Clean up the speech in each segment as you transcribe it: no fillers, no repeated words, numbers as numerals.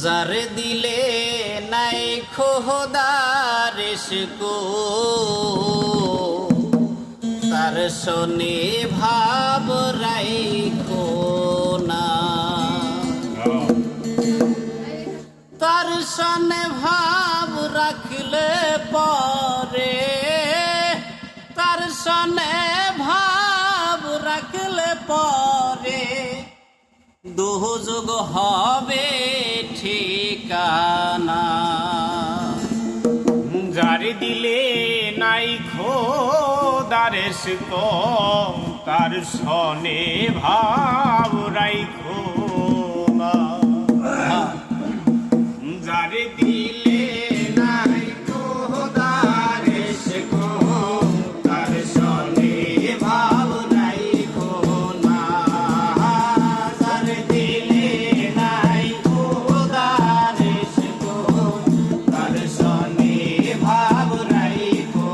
যারে দিলে নাই খোদার ইশকো তার শনি ভাব রাইখো না, তার শনি ভাব রাখলে পরে, তার শনি ভাব রাখলে পরে দুযোগ হবে ঠিকানা। যার দিলে নাই খোদার ইশকো তার শনি ভাব রাইখো না। যার দিলে নাই খোদার ইশকো তার শনি ভাব রাইখো না। যার দিলে নাই খোদার ইশকো তার শনি ভাব রাইখো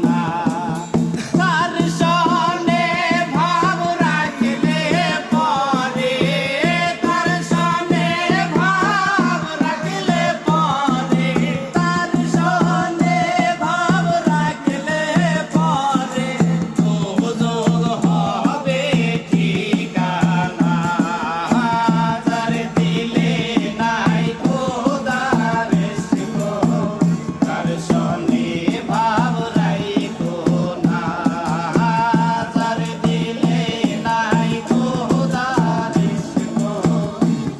না। তার শনি ভাব রাখলে পরে, তার শনি ভাব রাখলে পরে, তার শনি ভাব রাখলে পরে দুযোগ হবে ঠিকানা। যার দিলে নাই খোদার ইশকো তার শনি ভাব রাইখো না। যার দিলে নাই খোদার ইশকো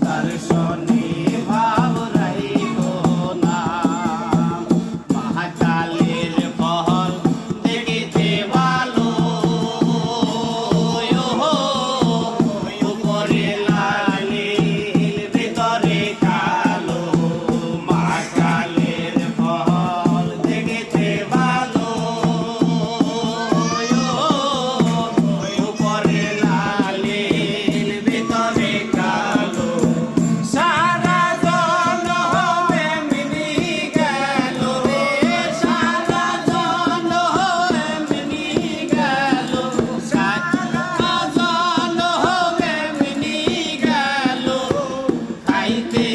তার শনি ভাব রাইখো না। মহাকালের পহল দেখিতে ভালো, উপরে লাল ভিতরে কালো। মহাকালের পহল দেখিতে ভালো, উপরে লাল ভিতরে কালো। সারা জন হবে মিনি গেল রে, সারা জন হবে মিনি গেল, সারা জন হবে মিনি গেল। খাইতে